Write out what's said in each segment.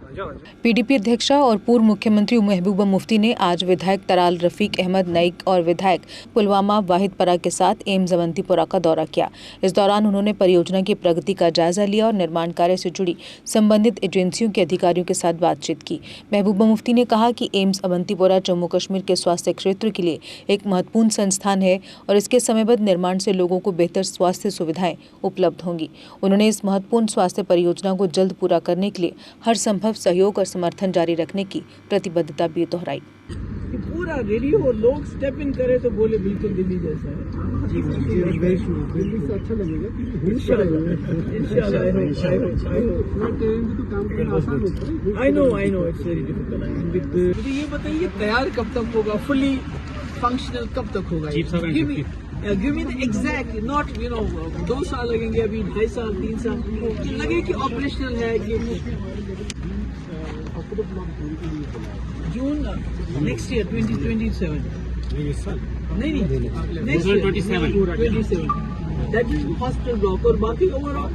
PDP अध्यक्षा और पूर्व मुख्यमंत्री महबूबा मुफ्ती ने आज विधायक तराल रफीक अहमद नईक और विधायक पुलवामा वाहिदपरा के साथ एम्स अवंतीपोरा का दौरा किया। इस दौरान उन्होंने परियोजना की प्रगति का जायजा लिया और निर्माण कार्य से जुड़ी संबंधित एजेंसियों के अधिकारियों के साथ बातचीत की। महबूबा मुफ्ती ने कहा कि एम्स अवंतीपोरा जम्मू कश्मीर के स्वास्थ्य क्षेत्र के लिए एक महत्वपूर्ण संस्थान है और इसके समयबद्ध निर्माण से लोगों को बेहतर स्वास्थ्य सुविधाएं उपलब्ध होंगी। उन्होंने इस महत्वपूर्ण स्वास्थ्य परियोजना को जल्द पूरा करने के लिए हर संभव सहयोग और समर्थन जारी रखने की प्रतिबद्धता भी दोहराई। पूरा रेडी हो, लोग स्टेप इन करे तो बोले बिल्कुल दिल्ली जैसा है। दिल्ली से अच्छा लगेगा इंशाल्लाह। I know it's very difficult. मुझे ये बताइए तैयार कब तक होगा, फुली फंक्शनल कब तक होगा? Give me the exact, not 2 साल लगेंगे, अभी 2.5 साल 3 साल लगे कि ऑपरेशनल है कि जून नेक्स्ट ईयर 2027 नहीं next year 27 that is hospital block और बाकी ओवरऑल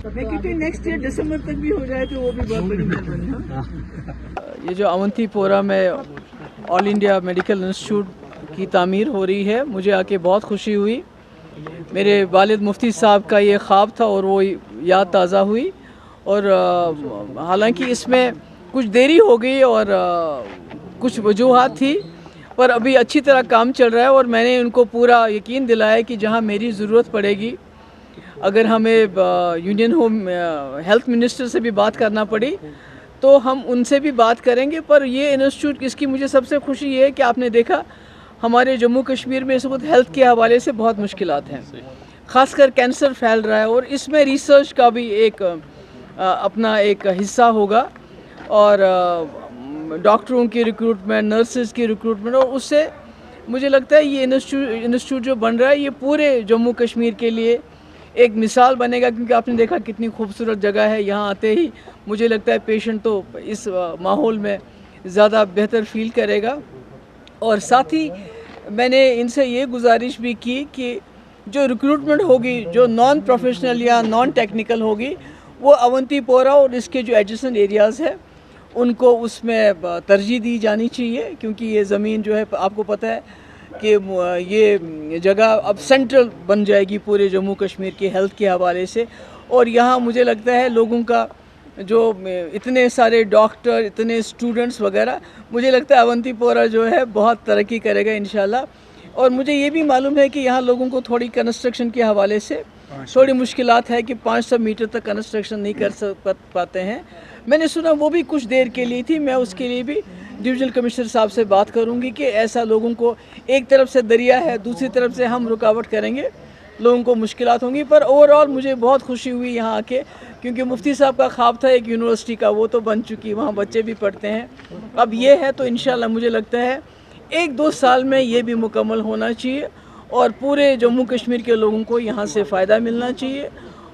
मैं क्योंकि नेक्स्ट ईयर दिसंबर तक भी हो जाए तो वो भी बहुत बड़ी मेहरबानी है। ये जो अवंतीपोरा में ऑल इंडिया मेडिकल इंस्टीट्यूट की तामीर हो रही है, मुझे आके बहुत खुशी हुई। मेरे वालिद मुफ्ती साहब का ये ख्वाब था और वो याद ताज़ा हुई और हालांकि इसमें कुछ देरी हो गई और कुछ वजूहात थी, पर अभी अच्छी तरह काम चल रहा है और मैंने उनको पूरा यकीन दिलाया कि जहां मेरी ज़रूरत पड़ेगी, अगर हमें यूनियन होम हेल्थ मिनिस्टर से भी बात करना पड़ी तो हम उनसे भी बात करेंगे। पर ये इंस्टीट्यूट, इसकी मुझे सबसे खुशी ये है कि आपने देखा हमारे जम्मू कश्मीर में इस वक्त हेल्थ के हवाले से बहुत मुश्किलात हैं, ख़ासकर कैंसर फैल रहा है और इसमें रिसर्च का भी एक अपना एक हिस्सा होगा और डॉक्टरों की रिक्रूटमेंट, नर्सेज की रिक्रूटमेंट, और उससे मुझे लगता है ये इंस्टीट्यूट जो बन रहा है ये पूरे जम्मू कश्मीर के लिए एक मिसाल बनेगा, क्योंकि आपने देखा कितनी खूबसूरत जगह है। यहाँ आते ही मुझे लगता है पेशेंट तो इस माहौल में ज़्यादा बेहतर फील करेगा। और साथ ही मैंने इनसे ये गुजारिश भी की कि जो रिक्रूटमेंट होगी, जो नॉन प्रोफेशनल या नॉन टेक्निकल होगी, वो अवंतीपोरा और इसके जो एडजेसेंट एरियाज़ है उनको उसमें तरजीह दी जानी चाहिए, क्योंकि ये ज़मीन जो है आपको पता है कि ये जगह अब सेंट्रल बन जाएगी पूरे जम्मू कश्मीर के हेल्थ के हवाले से। और यहाँ मुझे लगता है लोगों का जो इतने सारे डॉक्टर, इतने स्टूडेंट्स वगैरह, मुझे लगता है अवंतीपोरा जो है बहुत तरक्की करेगा इंशाल्लाह। और मुझे ये भी मालूम है कि यहाँ लोगों को थोड़ी कंस्ट्रक्शन के हवाले से थोड़ी मुश्किलात है कि 500 मीटर तक कंस्ट्रक्शन नहीं कर पाते हैं। मैंने सुना वो भी कुछ देर के लिए थी। मैं उसके लिए भी डिविजनल कमिश्नर साहब से बात करूँगी कि ऐसा लोगों को, एक तरफ से दरिया है, दूसरी तरफ से हम रुकावट करेंगे, लोगों को मुश्किलात होंगी। पर ओवरऑल मुझे बहुत खुशी हुई यहाँ आके, क्योंकि मुफ्ती साहब का ख्वाब था एक यूनिवर्सिटी का, वो तो बन चुकी, वहाँ बच्चे भी पढ़ते हैं। अब ये है तो इंशाल्लाह मुझे लगता है 1-2 साल में ये भी मुकम्मल होना चाहिए और पूरे जम्मू कश्मीर के लोगों को यहाँ से फ़ायदा मिलना चाहिए।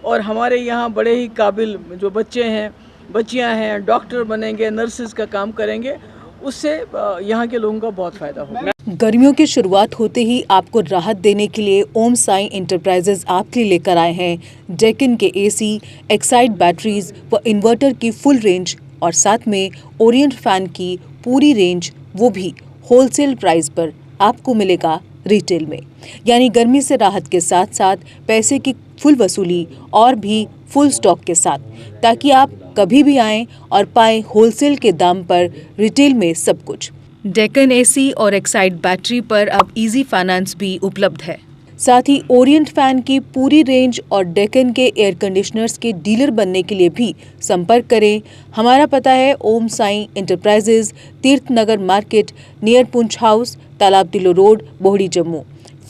और हमारे यहाँ बड़े ही काबिल जो बच्चे हैं, बच्चियाँ हैं, डॉक्टर बनेंगे, नर्सेज का काम करेंगे, उससे यहाँ के लोगों का बहुत फ़ायदा होगा। गर्मियों की शुरुआत होते ही आपको राहत देने के लिए ओम साई एंटरप्राइजेज आपके लिए लेकर आए हैं डेक्कन के एसी, एक्साइड बैटरीज व इन्वर्टर की फुल रेंज और साथ में ओरिएंट फैन की पूरी रेंज, वो भी होलसेल प्राइस पर आपको मिलेगा रिटेल में। यानी गर्मी से राहत के साथ साथ पैसे की फुल वसूली और भी फुल स्टॉक के साथ, ताकि आप कभी भी आएं और पाएं होलसेल के दाम पर रिटेल में सब कुछ। डेक्कन एसी और एक्साइड बैटरी पर अब इजी फाइनेंस भी उपलब्ध है। साथ ही ओरिएंट फैन की पूरी रेंज और डेक्कन के एयर कंडीशनर्स के डीलर बनने के लिए भी संपर्क करें। हमारा पता है ओम Sai enterprises, Tirth Nagar market, near Poonch house, Talab Tillo road, Bohri, Jammu.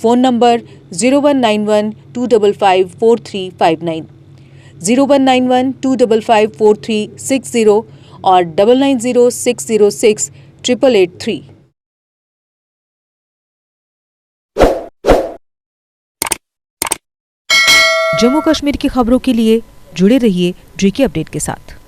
Phone number 0191 255 4359, 0191 255 4360 और 990606 8883। जम्मू कश्मीर की खबरों के लिए जुड़े रहिए JK अपडेट के साथ।